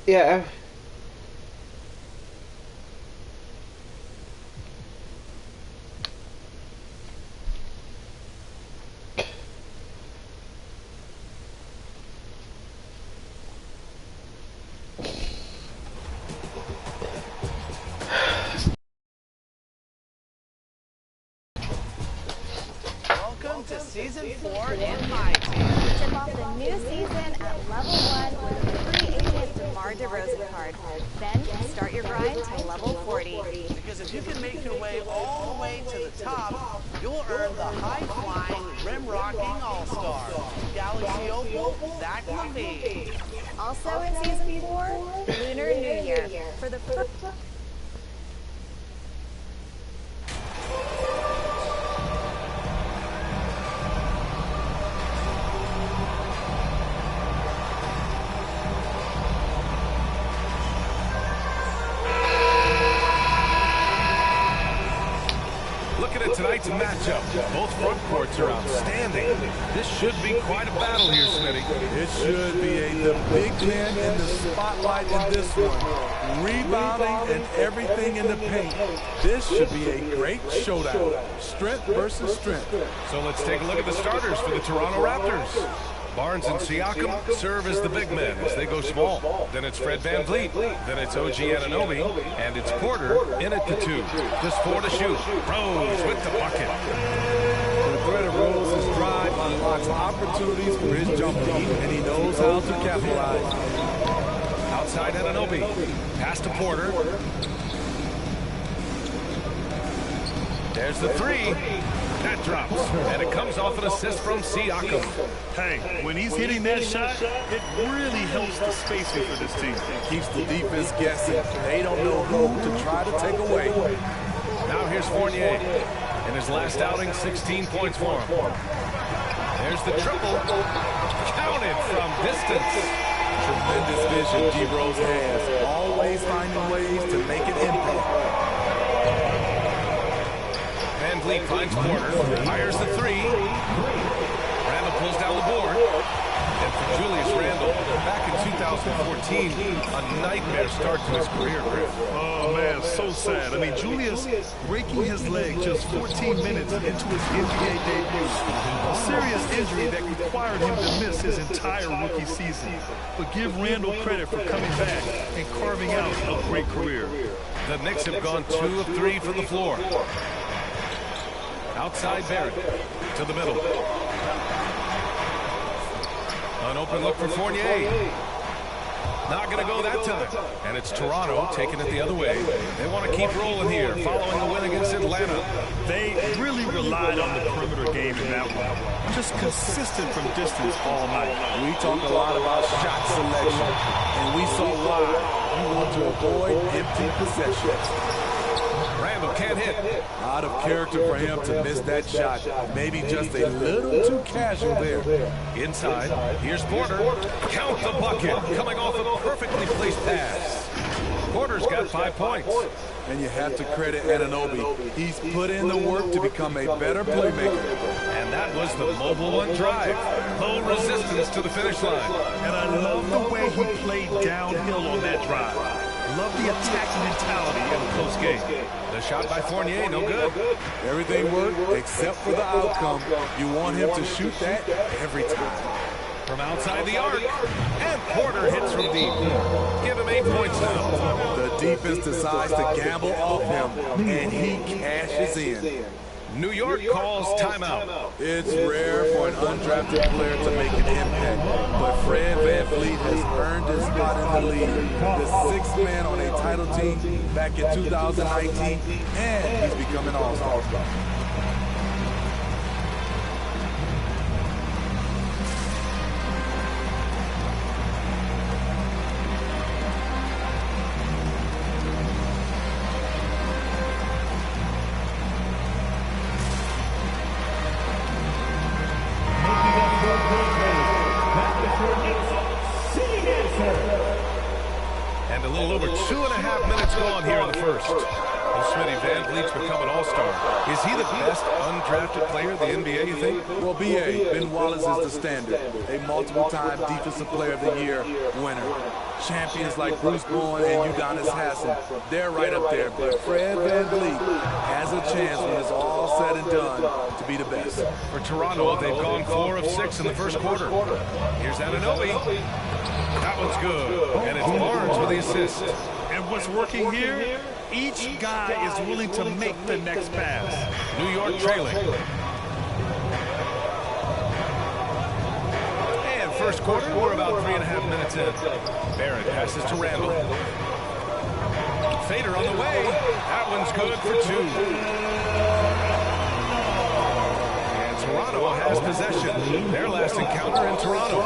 Yeah. Welcome to Season 4 in my team. Tip off the new season at level 1 with a free agent DeMar DeRozan card. Then start your grind to level 40. Because if you can make your way all the way to the top, you'll earn the high-flying, rim-rocking all-star, Galaxy Opal Zach LaVine. Also in Season 4, Lunar New Year. For the first... Tonight's matchup. Both front courts are outstanding. This should be quite a battle here, Smitty. It should be. The big man in the spotlight in this one. Rebounding and everything in the paint. This should be a great showdown. Strength versus strength. So let's take a look at the starters for the Toronto Raptors. Barnes and Siakam serve as the big men as they go small. Then it's Fred VanVleet. Then it's OG Anunoby. And it's Porter in at the 2. Just 4 to shoot. Rose with the bucket. The threat of Rose's drive unlocks opportunities for his jumper, and he knows how to capitalize. Outside Anunoby. Pass to Porter. There's the 3. That drops, and it comes off an assist from Siakam. Hey, when he's hitting that shot, it really helps the spacing for this team. Keeps the defense guessing. They don't know who to try to take away. Now here's Fournier. In his last outing, 16 points for him. There's the triple. Counted from distance. Tremendous vision D-Rose has. Always finding ways to make an impact. VanVleet finds Porter, fires the 3. Randall pulls down the board. And for Julius Randle, back in 2014, a nightmare start to his career, Griff. Oh, man, so sad. I mean, Julius breaking his leg just 14 minutes into his NBA debut. A serious injury that required him to miss his entire rookie season. But give Randall credit for coming back and carving out a great career. The Knicks have gone 2 of 3 from the floor. Outside Barrett to the middle. An open look for Fournier. Not going to go that time. And it's Toronto taking it the other way. They want to keep rolling here following the win against Atlanta. They really relied on the perimeter game in that one. Just consistent from distance all night. We talk a lot about shot selection, and we saw why. You want to avoid empty possessions. Randall can't hit. Out of character for him to miss that shot. Maybe just a little too casual there. Inside, here's Porter. Count the bucket. Coming off a perfectly placed pass. Porter's got 5 points. And you have to credit Anunoby. He's put in the work to become a better playmaker. And that was the mobile one drive. Low resistance to the finish line. And I love the way he played downhill on that drive. Love the attacking mentality in a close game. The shot by Fournier, no good. Everything worked except for the outcome. You want him to shoot that every time. From outside the arc. And Porter hits from deep. Give him 8 points now. The defense decides to gamble off him, and he cashes in. New York calls timeout. It's rare for an undrafted player to make an impact, but Fred VanVleet has earned his spot in the league. The sixth man on a title team back in 2019, and he's become an all-star. And a little over 2.5 minutes gone here in the first. Well, Smitty, VanVleet's become an all-star. Is he the best undrafted player in the NBA, you think? Well, B.A., Ben Wallace is the standard. A multiple-time Defensive Player of the Year winner. Champions like Bruce Bowen and Udonis Hassan, they're right up there. But Fred VanVleet has a chance when it's all said and done to be the best. For Toronto, they've gone 4 of 6 in the first quarter. Here's Anunoby. That one's good. And it's Barnes with the assist. And what's working here? Each guy is willing to make the next pass. New York trailing. And first quarter, we're about 3.5 minutes in. Barrett passes to Randall. Fader on the way. That one's good for 2. Toronto has possession. Their last encounter in Toronto.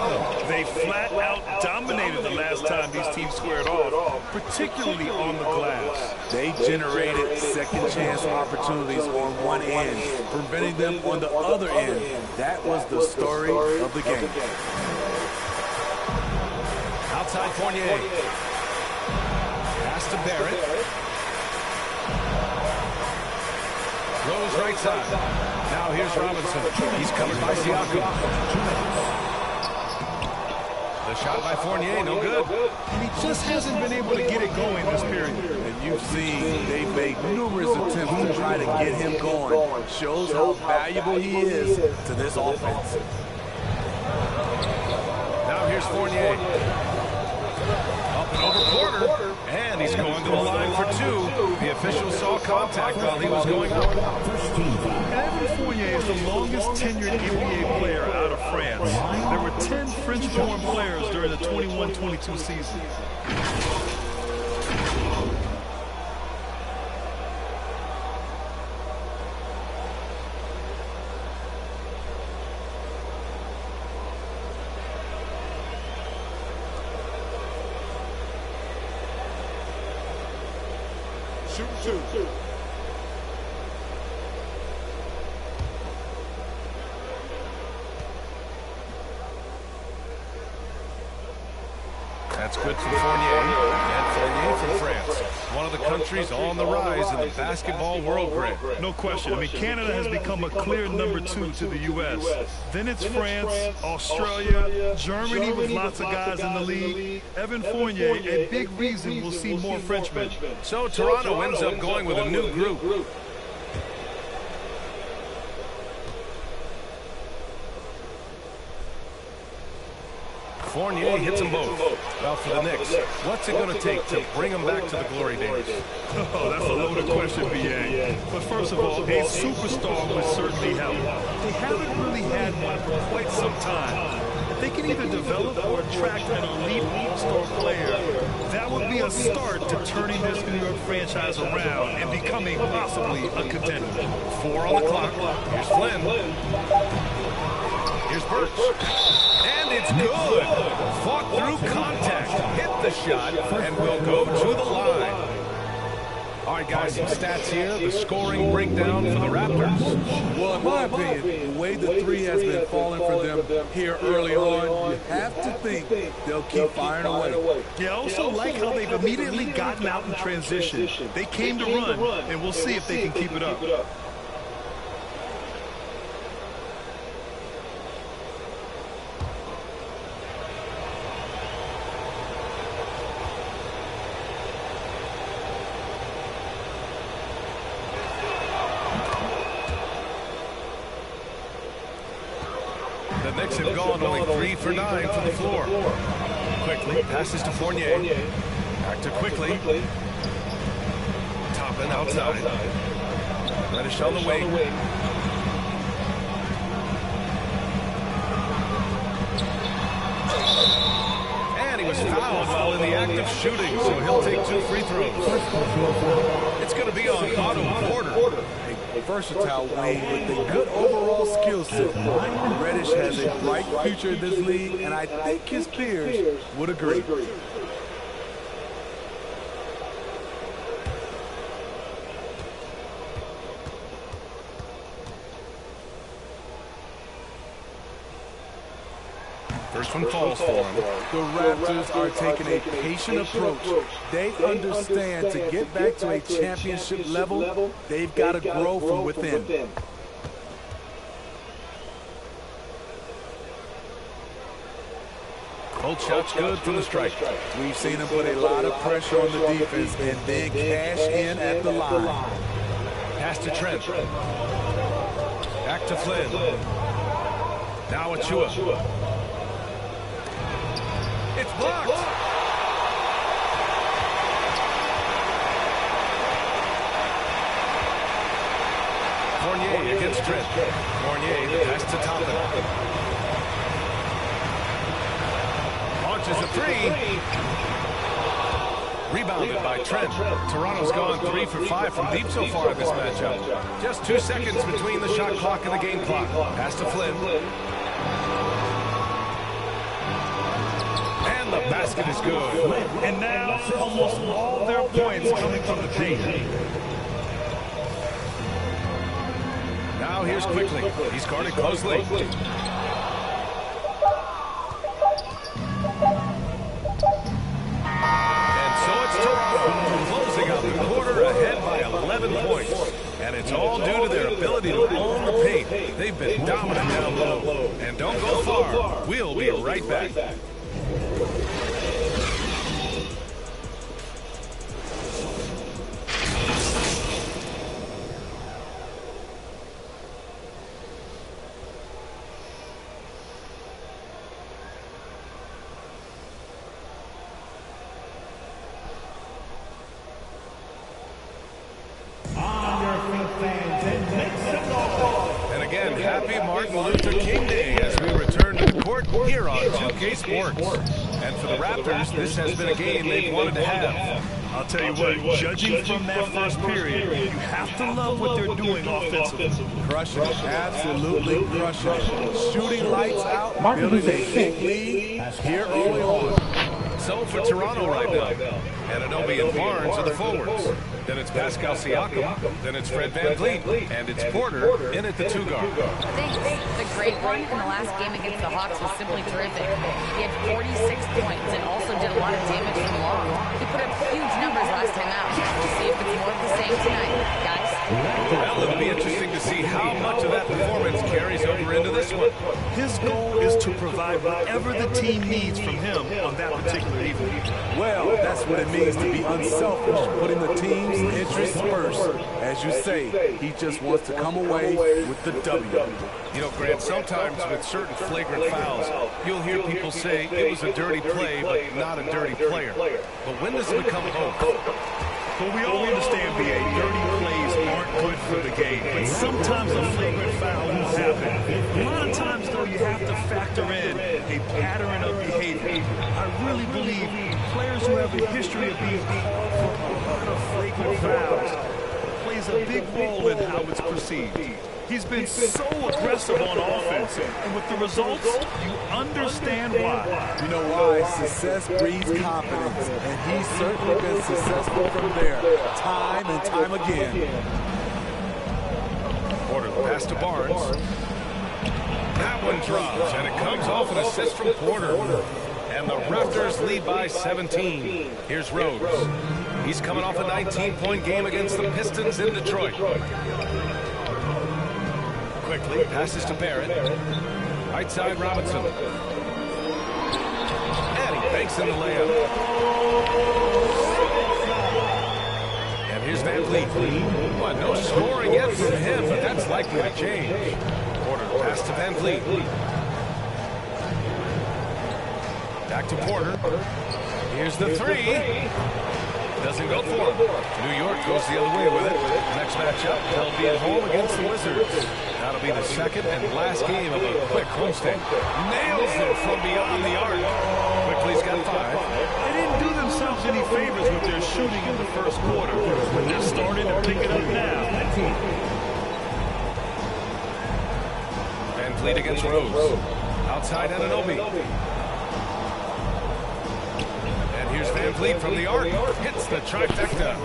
They flat out dominated the last time these teams squared off, particularly on the glass. They generated second chance opportunities on one end, preventing them on the other end. That was the story of the game. Outside Fournier. Pass to Barrett. Rose right side. Now here's Robinson. He's covered by Siakam. The shot by Fournier, no good. And he just hasn't been able to get it going this period. And you've seen they've made numerous attempts to try to get him going. Shows how valuable he is to this offense. Now here's Fournier. Up and over Porter. And he's going to the line for 2. The official saw contact while he was going up. Evan Fournier is the longest tenured NBA player out of France. There were 10 French-born players during the 21-22 season. Shoot 2. That's good for Fournier. And Fournier from France. One of the countries on the rise in the basketball world grid. No question. I mean, Canada has become a clear number 2 to the U.S. Then it's France, Australia, Germany with lots of guys in the league. Evan Fournier, a big reason we'll see more Frenchmen. So Toronto ends up going with a new group. Fournier hits them both. Well, for the Knicks, what's it going to take to bring them back to the glory days? Oh, that's a loaded question, B.A. But first of all, a superstar would certainly help. They haven't really had one for quite some time. If they can either develop or attract an elite all-star player, that would be a start to turning this New York franchise around and becoming possibly a contender. 4 on the clock. Here's Flynn. Here's Burks. And it's good. Fought through contact. Hit the shot and will go to the line. All right, guys, some stats here. The scoring breakdown for the Raptors. Well, in my opinion, the way the 3 has been falling for them here early on, you have to think they'll keep firing away. Yeah, I also like how they've immediately gotten out in transition. They came to run, and we'll see if they can keep it up. The Knicks have gone only 3 for 9 from the floor. Quickly passes to Fournier. Back to Quickly. Toppin outside. Reddish on the wing. And he was fouled while in the act of shooting, so he'll take 2 free throws. It's going to be on Otto Porter. A versatile wing with a good overall skill set. Reddish has a bright future in this league, and I think his peers would agree. First one falls for him. The Raptors are taking a patient approach. They understand to get back to a championship level, they've got to grow from within. Both shots good from the stripe. We've seen him put a lot of pressure on the defense and then cash in at the line. Pass to Trent. Back to Flynn. Now Achua. It's blocked. Fournier against Trent. Fournier, the pass to Toppin. Launches a three. Rebounded by Trent. Toronto's gone 3 for 5 from deep so far in this matchup. Just 2 seconds between the shot clock and the game clock. Pass to Flynn. And the basket is good. And now almost all their points coming from the paint. Now here's Quickly. He's guarded closely. Closing out the quarter ahead by 11 points. And it's all due to their ability to own the paint. They've been dominant down low. And don't go far. We'll be right back. Happy Martin Luther King Day as we return to the court here on 2K Sports. And for the Raptors, this has been a game they've wanted to have. I'll tell you what, judging from that first period, you have to love what they're doing offensively. Crushing it, absolutely crushing it. Shooting lights out, building a big lead here early on. So for Toronto right now, Anunoby and Barnes are the forwards. Then it's Pascal Siakam. Then it's Fred VanVleet. And it's Porter in at the 2 guard. Thanks. The great one in the last game against the Hawks was simply terrific. He had 46 points and also did a lot of damage from long. He put up huge numbers last time out. We'll see if it's more of the same tonight, guys. Well, it'll be interesting to see how much of that performance carries over into this one. His goal is to provide whatever the team needs from him on that particular evening. Well, that's what it means to be unselfish, putting the team's interests first. As you say, he just wants to come away with the W. You know, Grant, sometimes with certain flagrant fouls, you'll hear people say it was a dirty play, but not a dirty player. But when does it become both? Well, we all understand, B.A., dirty plays aren't good for the game, but sometimes a flagrant foul will happen. A lot of times, though, you have to factor in a pattern of behavior. I really believe players who have a history of being called for a lot of flagrant fouls plays a big role in how it's perceived. He's been so aggressive on offense, and with the results, you understand why. You know why? Success breeds confidence, and he's certainly been successful from there, time and time again. Porter, the pass to Barnes. That one drops, and it comes off an assist from Porter. And the Raptors lead by 17. Here's Rose. He's coming off a 19-point game against the Pistons in Detroit. Quickly passes to Barrett. Right side Robinson. And he banks in the layup. And here's VanVleet. Well, no scoring yet from him, but that's likely to change. Porter pass to VanVleet. Back to Porter. Here's the 3. Doesn't go for him. New York goes the other way with it. Next matchup, they'll be at home against the Wizards. That'll be the second and last game of a quick homestand. Nails it from beyond the arc. Quickly's got 5. They didn't do themselves any favors with their shooting in the first quarter, but they're starting to pick it up now. VanVleet against Rose. Outside Anunoby. Here's VanVleet from the arc. Hits the trifecta.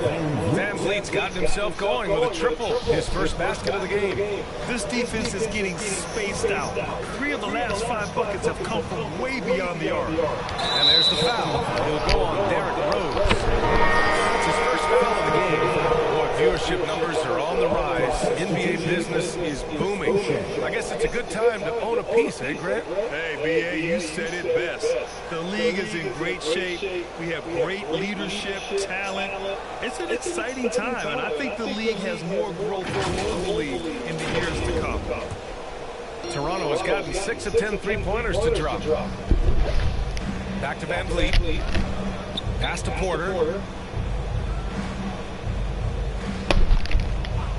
VanVleet's gotten himself going with a triple. His first basket of the game. This defense is getting spaced out. 3 of the last 5 buckets have come from way beyond the arc. And there's the foul. He'll go on Derrick Rose. That's his first foul of the game. Boy, viewership numbers are on the rise NBA business is booming. I guess it's a good time to own a piece, eh, Grant? Hey, B.A., you said it best. The league is in great shape. We have great leadership, talent. It's an exciting time, and I think the league has more growth globally in the years to come. Toronto has gotten 6 of 10 three-pointers to drop. Back to Van Vliet. Pass to Porter.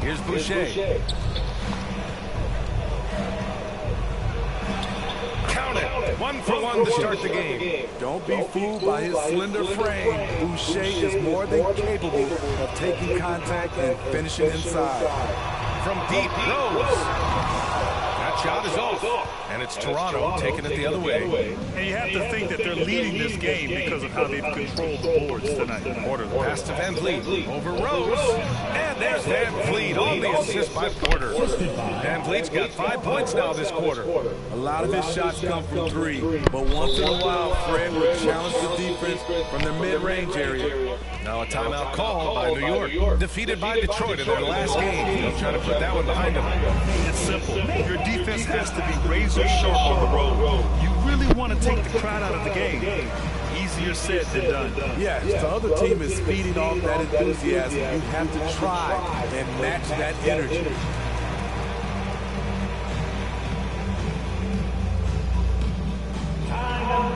Here's Boucher. Count it. 1 for 1 to start the game. Don't be fooled by his slender frame. Boucher is more than capable of taking contact and finishing inside. From deep, Rose. That shot is off. And it's Toronto taking it the other way. And you have to think that they're leading this game because of how they've controlled the boards tonight. Porter, the pass to Van Vliet. Over Rose. And there's Van Vliet on the assist by Porter. Van Vliet's got 5 points now this quarter. A lot of his shots come from three, but once in a while, Fred will challenge the defense from the mid-range area. Now a timeout called by New York. Defeated by Detroit in their last game. He'll try to put that one behind him. It's simple. Your defense has to be razor sharp on the road. You really want to take the crowd out of the game. Easier said than done. Yes, the other team is feeding off that enthusiasm. You have to try and match that energy.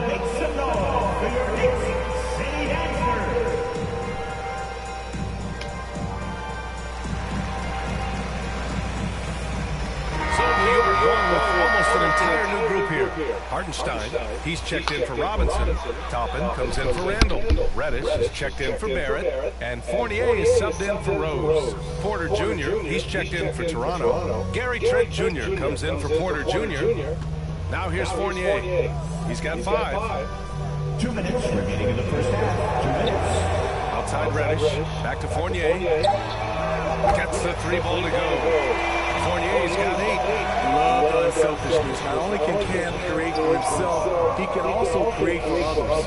Make some noise for your Dixie City Dancers. So New York going with almost an entire new group here. Hartenstein, he's checked in for Robinson. Toppin comes in for Randall. Reddish is checked in for Barrett. And Fournier is subbed in for Rose. Porter Jr., he's checked in for Toronto. Gary Trent Jr. comes in for Porter Jr. Now here's Fournier. He's got 5. 2 minutes remaining in the first half. 2 minutes. Outside Reddish. Back to Fournier. Gets the 3-ball to go. Fournier's got 8. Love unselfishness. Not only can Cam create for himself, he can also create for others.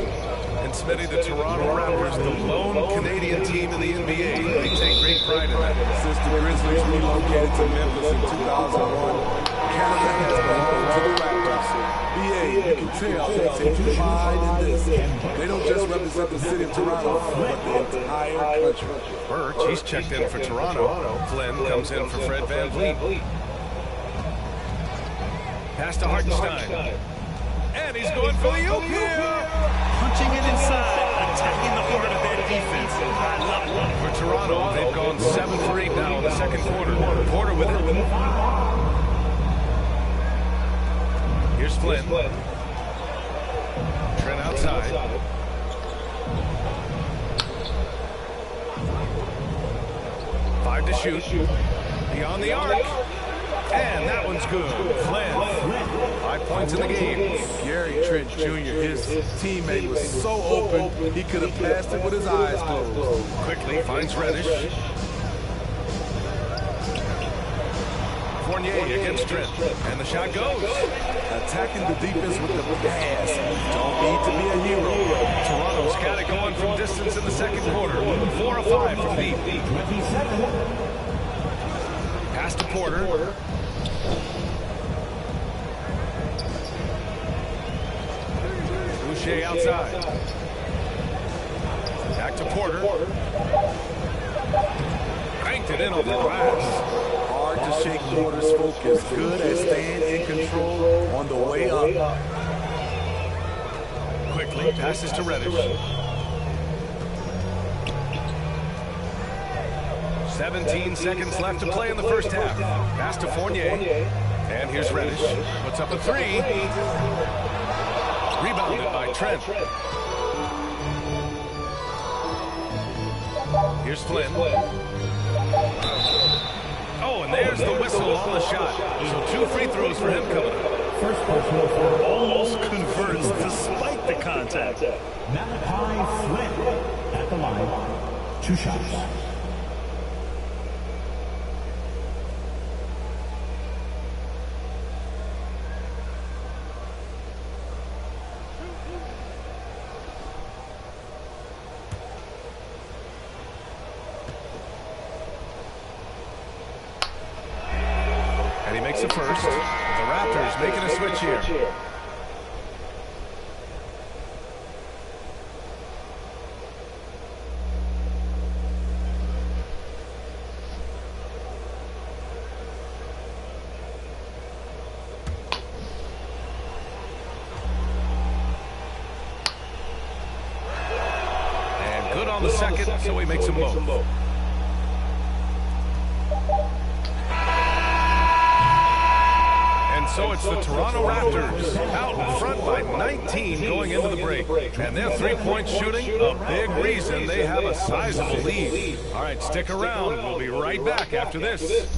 And Smitty, the Toronto Raptors, the lone Canadian team in the NBA. They take great pride in that. Since the Grizzlies relocated to Memphis in 2001, Canada has belonged to the Raptors. BA, you can tell they take pride in this. They don't just represent the city of Toronto, but the entire country. Birch, he's checked in for Toronto. Flynn comes in for Fred Van Vliet. Pass to Hartenstein. And he's going for the oop here. Punching it inside, attacking the heart of their defense. I love it. For Toronto, they've gone 7 for 8 now in the second quarter. Porter with it. Here's Flynn. Trent outside. Five to shoot. Beyond the arc. And that one's good. Flynn. 5 points in the game. Gary Trent Jr., his teammate, was so open, he could have passed it with his eyes closed. Quickly finds Reddish. Fournier against Trent. And the shot goes. Attacking the defense with the pass. Don't need to be a hero. Toronto's got it going from distance in the second quarter. 4 of 5 from deep. Pass to Porter. Boucher outside. Back to Porter. Cranked it in on the glass. Hard to shake Porter's focus. Good at staying in control on the way up. Quickly passes to Reddish. 17 seconds left to play in the first half. Pass to Fournier. And here's Reddish. Puts up a 3. Rebounded by Trent. Here's Flynn. Oh, and there's the whistle on the shot. So 2 free throws for him coming up. First personal foul almost converts despite the contact. Malachi Flynn at the line. 2 shots. takes the first. The Raptors making a switch here. On the second, so he makes them both. And so it's the Toronto Raptors out in front by 19 going into the break. And their three-point shooting, a big reason they have a sizable lead. All right, stick around. We'll be right back after this.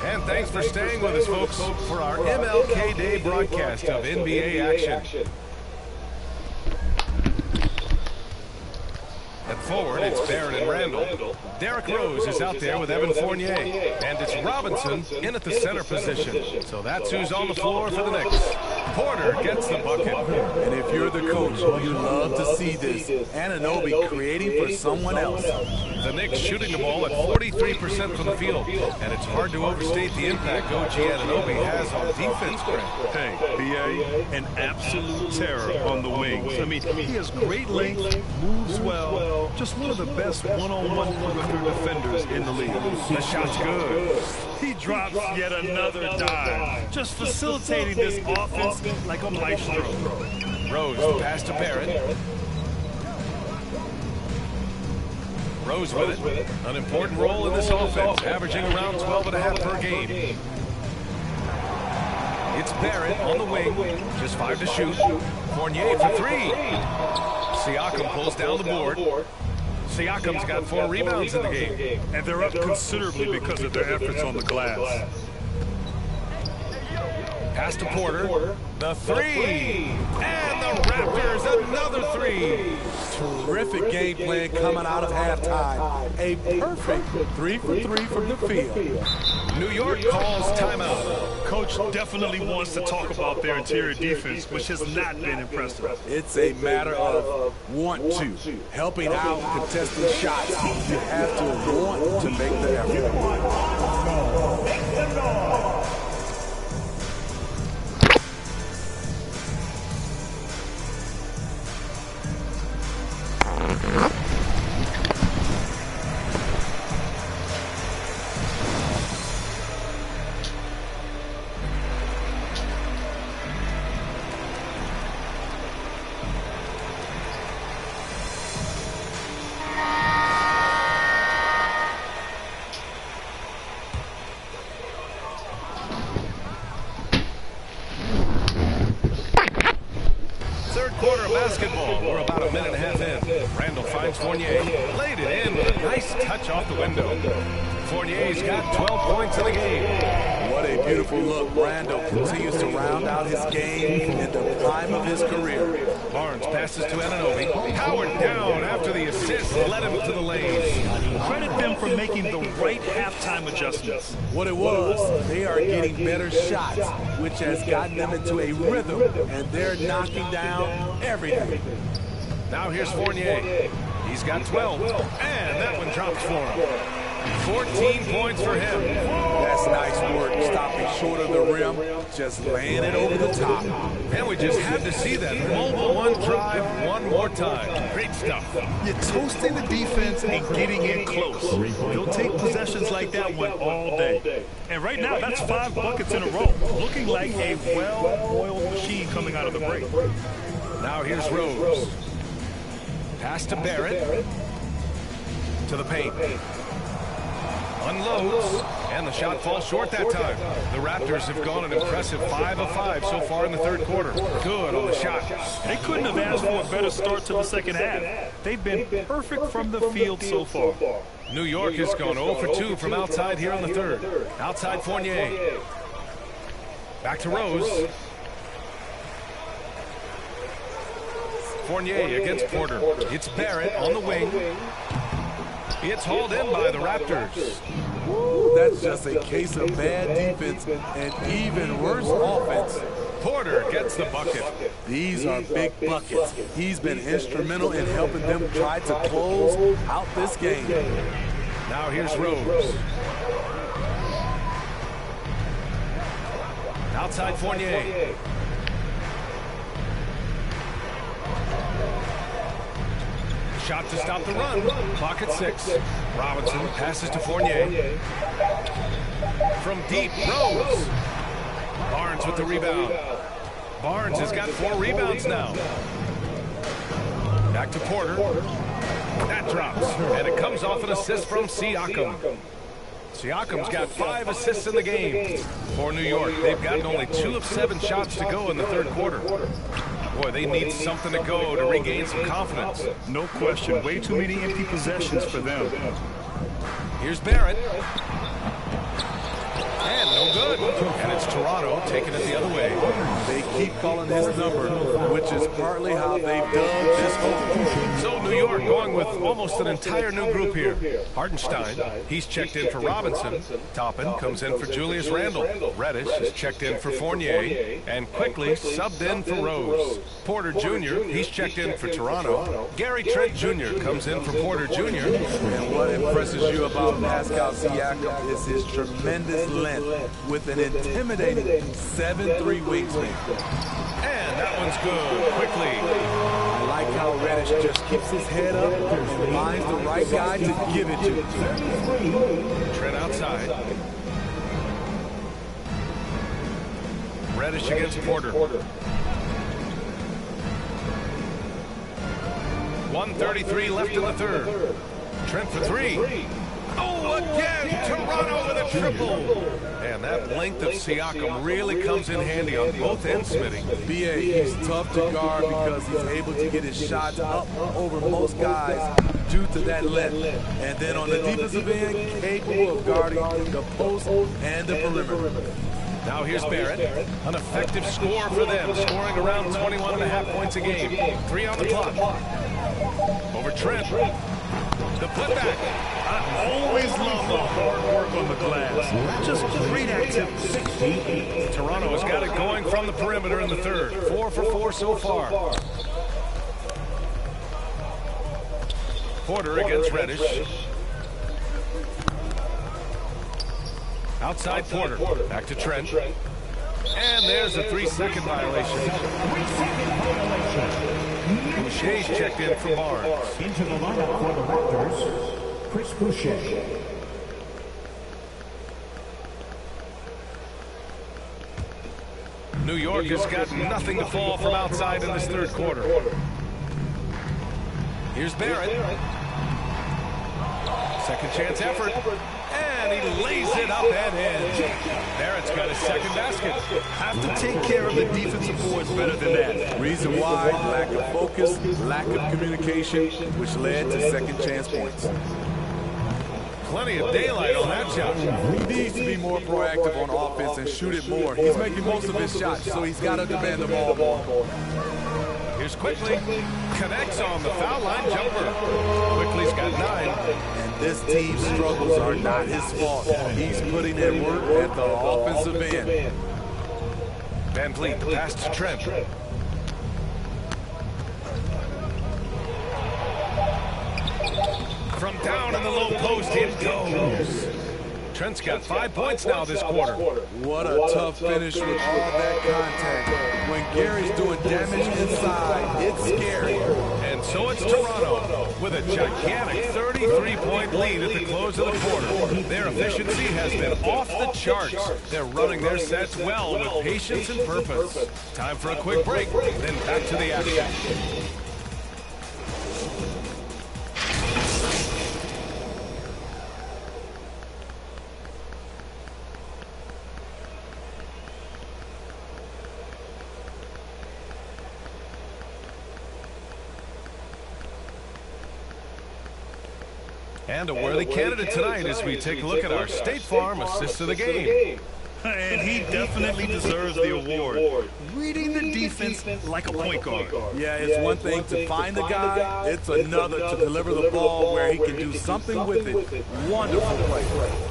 And thanks for staying with us, folks, for our MLK Day broadcast of NBA action. At forward, it's Barrett and Randall. Derrick Rose is out there with Evan Fournier. And it's Robinson in at the center position. So that's who's on the floor for the Knicks. Porter gets the bucket. And if you're the coach, you love to see this. Anunoby creating for someone else. The Knicks shooting the ball at 43% from the field. And it's hard to overstate the impact OG Anunoby has on defense, Greg. Hey, B.A., an absolute terror on the wings. I mean, he has great length, moves well, just one of the best one-on-one perimeter defenders in the league. The shot's good. He drops yet another dime, just facilitating this offense like a maestro. Rose, the pass to Barrett. Rose with it. An important role in this offense, averaging around 12.5 per game. It's Barrett on the wing, just 5 to shoot. Fournier for 3. Siakam pulls down the board. Siakam's got 4 rebounds in the game. And they're up considerably because of their efforts on the glass. Pass to Porter. The 3. And the Raptors, another 3. Terrific game plan coming out of halftime. A perfect 3 for 3 from the field. New York calls timeout. Coach definitely wants to talk about their interior defense, which has not been impressive. It's a matter of want to. Helping out, contesting shots. You have to want to make the effort. Basketball. We're about a minute and a half in. Randall finds Fournier. Laid it in with a nice touch off the window. Fournier's got 12 points in the game. What a beautiful look. Randall continues to round out his game in the prime of his career. Barnes passes to Anunoby. Howard down after the assist led him to the lane. Credit them for making the right halftime adjustments. What it was, they are getting better shots, which has gotten them into a rhythm, and they're knocking down everything. Now here's Fournier. He's got 12, and that one drops for him. 14 points for him. That's nice work, stopping short of the rim, just laying it over the top. And we just had to see that mobile one drive one more time. Great stuff. You're toasting the defense and getting in close. They'll take possessions like that one all day. And right now, that's 5 buckets in a row, looking like a well-oiled machine coming out of the break. Now here's Rose. Pass to Barrett. To the paint. Unloads, And the shot falls short that time. The Raptors have gone an impressive 5 of 5 so far in the third quarter. Good on the shot. They couldn't have asked for a better start to the second half. They've been perfect from the field so far. New York has gone 0 for 2 from outside here in the third. Outside Fournier. Back to Rose. Fournier against Porter. It's Barrett on the wing. It's hauled in by the Raptors. Ooh, that's just a case of bad defense and even worse offense. Porter gets the bucket. These are big buckets. He's been instrumental in helping them try to close out this game. Now here's Rose. Outside Fournier. Shot to stop the run. Clock at 6. Robinson passes to Fournier. From deep, Rose. Barnes with the rebound. Barnes has got 4 rebounds now. Back to Porter. That drops, and it comes off an assist from Siakam. Siakam's got 5 assists in the game. For New York, they've gotten only 2 of 7 shots to go in the third quarter. Boy, they need something to go to regain some confidence. No question. Way too many empty possessions for them. Here's Barrett. And no good. And it's Toronto taking it the other way. They keep calling his number, which is partly how they've done this hole. So New York going with almost an entire new group here. Hartenstein, he's checked in for Robinson. Toppin comes in for Julius Randle. Reddish is checked in for Fournier. And quickly subbed in for Rose. Porter Jr., he's checked in for Toronto. Gary Trent Jr. comes in for Porter Jr. And what impresses you about Pascal Siakam is his tremendous length with an intimidating 7'3" wingspan. And that one's good. Quickly. I like how Reddish just keeps his head up and finds the right guy to give it to. Trent outside. Reddish against Porter. 1:33 left in the third. Trent for 3. Oh, again, Toronto with a triple. And that length of Siakam really comes in handy on both ends, Smitty. B.A., he's tough to guard because he's able to get his shots up over most guys due to that length. And then on the defensive end, capable of guarding the post and the perimeter. Now here's Barrett, an effective score for them, scoring around 21.5 points a game. 3 on the clock. Over Trent. The putback. I always love the hard work on the glass. Just great activity. Toronto has got it going from the perimeter in the third. 4 for 4 so far. Porter against Reddish. Outside Porter. Back to Trent. And there's a 3-second violation. 3-second violation. Boucher's checked in for Barnes. Into the lineup for the Raptors, Chris Boucher. New York has got nothing to fall from outside in this third quarter. Here's Barrett. Second chance effort. And he lays it up and in. Barrett's got his second basket. Have to take care of the defensive boards better than that. Reason why, lack of focus, lack of communication, which led to second chance points. Plenty of daylight on that shot. He needs to be more proactive on offense and shoot it more. He's making most of his shots, so he's got to demand the ball more. Here's Quickly. Connects on the foul line jumper. Quickly's got 9. And this team's struggles are not his fault. He's putting in work at the offensive end. Van Vliet, the pass to Trent. From down in the low post, it goes. Trent's got 5 points now this quarter. What a tough finish with all that contact. When Gary's doing damage inside, it's scary. And so it's Toronto with a gigantic 33-point lead at the close of the quarter. Their efficiency has been off the charts. They're running their sets well with patience and purpose. Time for a quick break, then back to the action. And a worthy candidate tonight as we take a look at our State Farm assist of the game. And he definitely deserves the award. Reading the defense like a point guard. Yeah, it's one thing to find the guy. It's another to deliver the ball where he can do something with it. Wonderful play.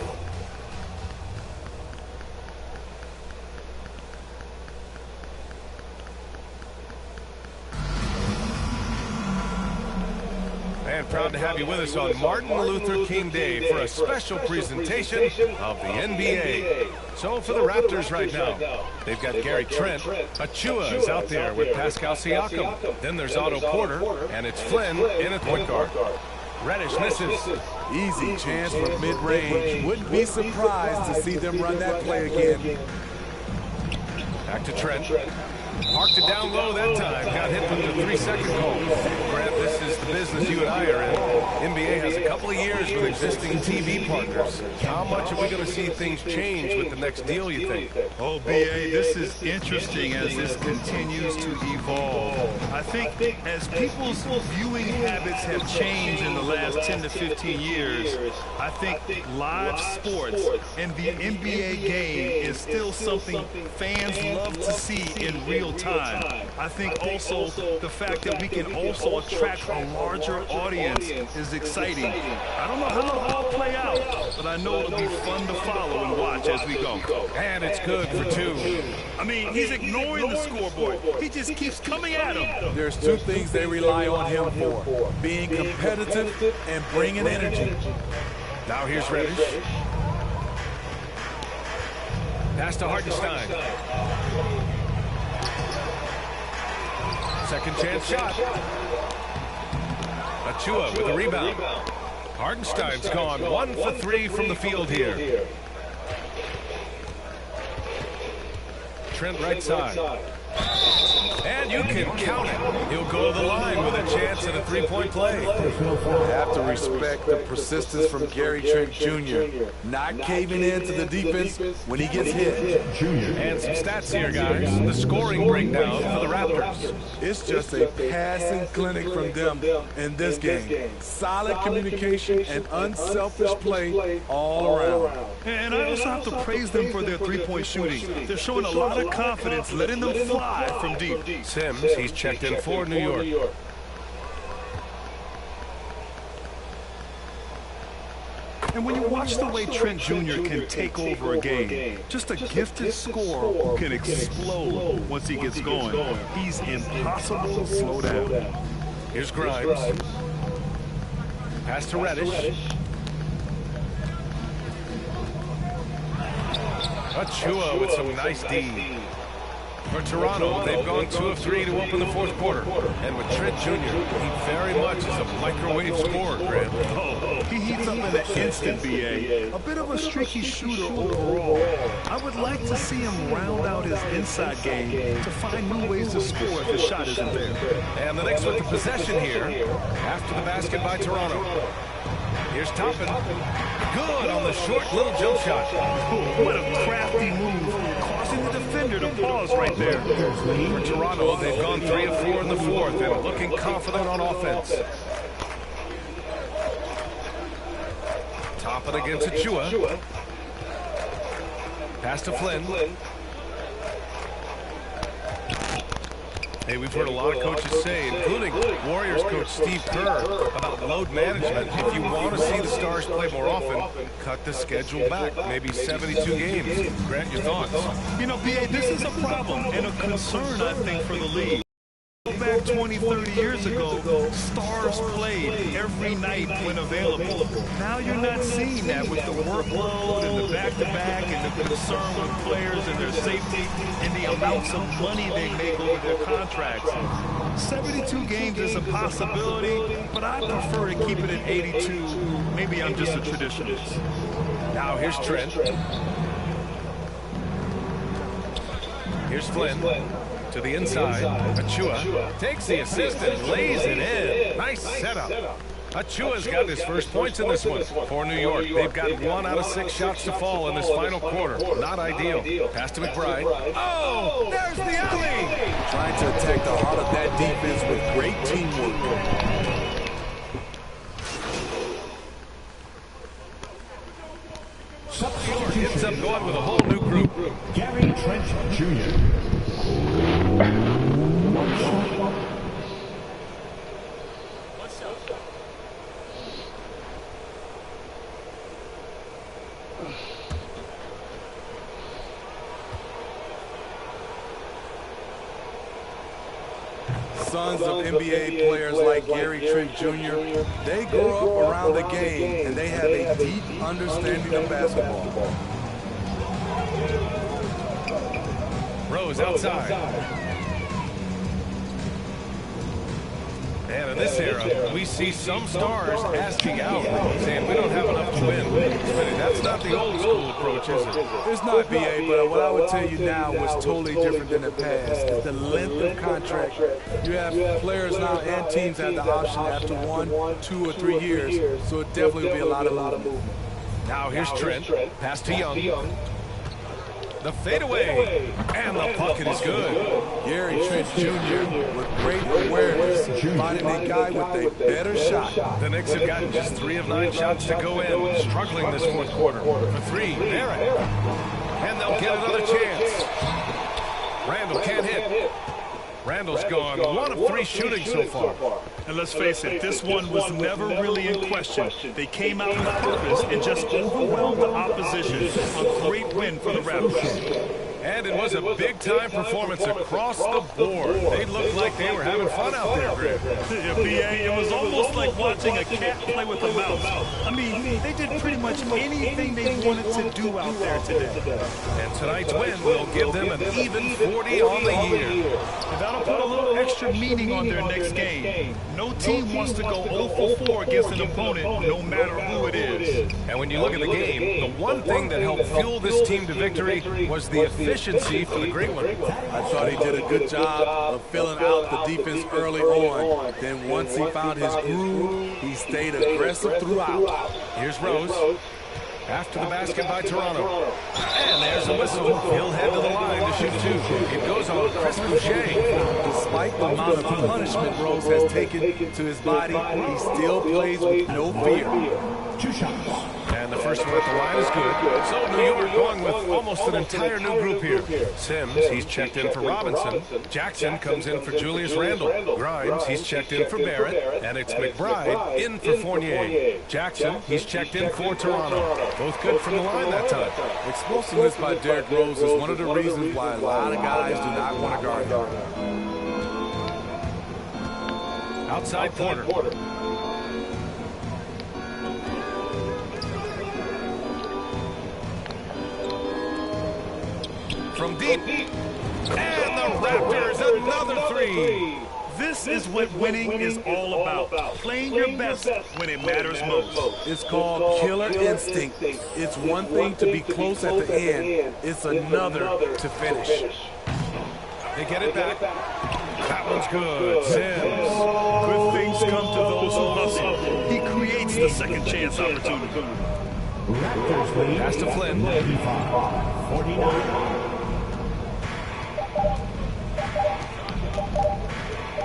And proud to have you with us on Martin Luther King Day for a special presentation of the NBA. So for the Raptors right now, they've got Gary Trent. Achua is out there with Pascal Siakam. Then there's Otto Porter, and it's Flynn in at point guard. Reddish misses. Easy chance from mid-range. Wouldn't be surprised to see them run that play again. Back to Trent. Parked it down low that time. Got hit with the 3-second call. Grant, this is the business you and I are in. NBA has a couple of years with existing TV partners. How much are we going to see things change with the next deal, you think? Oh, B.A., this is interesting as this continues to evolve. I think as people's viewing habits have changed in the last 10 to 15 years, I think live sports and the NBA game is still something fans love to see in real time. I think also the fact that we can also attract a larger audience is exciting. I don't know how it'll all play out, but I know it'll be fun to follow and watch as we go. And it's good for two. I mean, he's ignoring the scoreboard. He just keeps coming at him. There's two things they rely on him for: being competitive and bringing energy. Now here's Reddish. Pass to Hartenstein. Second chance shot. Achua with a rebound. Hartenstein's gone 1 for 3 from the field here. Trent right side. And you can count it. He'll go to the line with a chance at a three-point play. Have to respect the persistence from Gary Trent Jr. Not caving in to the defense when he gets hit. And some stats here, guys. The scoring breakdown for the Raptors. It's just a passing clinic from them in this game. Solid communication and unselfish play all around. And I also have to praise them for their three-point shooting. They're showing a lot of confidence, letting them fly from deep. Sims, he's checked in for New York. And when you watch the way Trent Jr. can take over a game, just a gifted scorer who can explode once he gets going, he's impossible to slow down. Here's Grimes. Pass to Reddish. Achua with some nice D. For Toronto, they've gone 2 of 3 to open the fourth quarter. And with Trent Jr., he very much is a microwave scorer, Grant. Oh, he heats up in an instant, B.A. A bit of a streaky shooter overall. I would like to see him round out his inside game to find new ways to score if the shot isn't there. And the Knicks with the possession here after the basket by Toronto. Here's Toppin. Good on the short little jump shot. Oh, what a crafty move, causing the defender to pause right there. For Toronto, they've gone 3 of 4 in the fourth and looking confident on offense. Toppin against Achua. Pass to Flynn. Hey, we've heard a lot of coaches say, including Warriors coach Steve Kerr, about load management. If you want to see the Stars play more often, cut the schedule back, maybe 72 games. Grant, your thoughts? You know, B.A., this is a problem and a concern, I think, for the league. Back 20, 30 years ago, Stars played every night when available. Now you're not seeing that with the workload and the back-to-back and the concern with players and their safety and the amounts of money they make over their contracts. 72 games is a possibility, but I prefer to keep it at 82. Maybe I'm just a traditionalist. Now here's Trent. Here's Flynn. To the inside, Achua takes the assist and lays it in. Nice setup. Achua's got his first points in this one for New York. They've got 1 out of 6 shots to fall in this final quarter. Not ideal. Pass to McBride. Oh, there's the alley. Trying to attack the heart of that defense with great teamwork. going with a whole new group. Gary Trent Jr. Sons of NBA players like Gary Trent Jr., they grow up around the game and they have a deep understanding of basketball. Rose outside. And in this era, we see some stars asking out, saying we don't have enough to win. That's not the old school approach, is it? It's not, BA, but what I would tell you now was totally different than the past. It's the length of contract. You have players now and teams have the option after 1, 2, or 3 years, so it definitely will be a lot of movement. Now here's Trent, pass to Young. The fadeaway, and the bucket is good. Gary Trent Jr. with great awareness, finding a guy with a better shot. The Knicks have gotten just 3 of 9 shots to go in, struggling this fourth quarter. For 3, Barrett. And they'll get another chance. Randall can't hit. Randall's gone 1 of 3 shooting so far. And let's face it, this one was never really in question. They came out with purpose and just overwhelmed the opposition. A great win for the Raptors. And it was a big-time performance across the board. They looked like they were having fun out there, Greg. Yeah, BA, it was almost like watching a cat play with a mouse. I mean, they did pretty much anything they wanted to do out there today. And tonight's win will give them an even 40 on the year. And that'll put a little extra meaning on their next game. No team wants to go 0 for 4 against an opponent, no matter who it is. And when you look at the game, the one thing that helped fuel this team to victory was the efficiency for the great one. I thought he did a good job of filling out the defense early on. Then once he found his groove, he stayed aggressive throughout. Here's Rose. After the basket by Toronto. And there's a whistle. He'll head to the line to shoot 2. It goes on Chris Boucher. Despite the amount of punishment Rose has taken to his body, he still plays with no fear. 2 shots. And the first one at the line is good. So New York going with almost an entire new group here. Sims, he's checked in for Robinson. Jackson comes in for Julius Randle. Grimes, he's checked in for Barrett. And it's McBride in for Fournier. Jackson, he's checked in for Toronto. Both good from the line that time. Explosiveness by Derrick Rose is one of the reasons why a lot of guys do not want to guard him. Outside Porter. From deep, and the Raptors another 3. This is what winning is all about. Playing your best when it matters most. It's called killer instinct. It's one thing to be close at the end. It's another to finish. They get it back. That one's good. Sims. Good things come to those who hustle. He creates the second chance opportunity. Pass to Flynn. 49.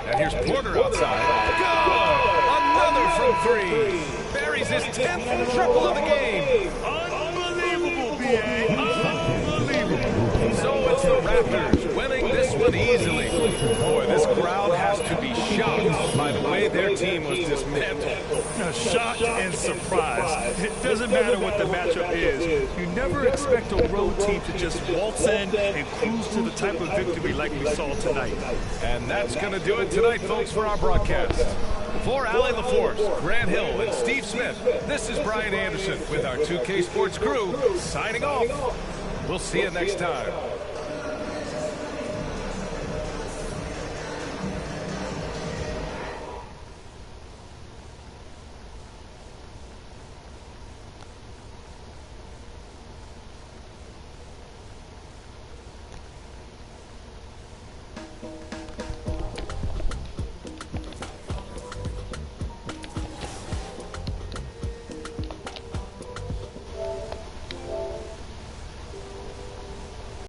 And here's Porter outside. Good! Another from 3. Buries his 10th triple of the game. Unbelievable, B.A. Unbelievable. So it's the Raptors winning this one easily. Boy, this crowd has to be shocked by the way their team was dismantled. Shock and surprise. It doesn't matter what the matchup is. You never expect a road team to just waltz in and cruise to the type of victory like we saw tonight. And that's going to do it tonight, folks, for our broadcast. For Allie LaForce, Grant Hill, and Steve Smith, this is Brian Anderson with our 2K Sports crew signing off. We'll see you next time.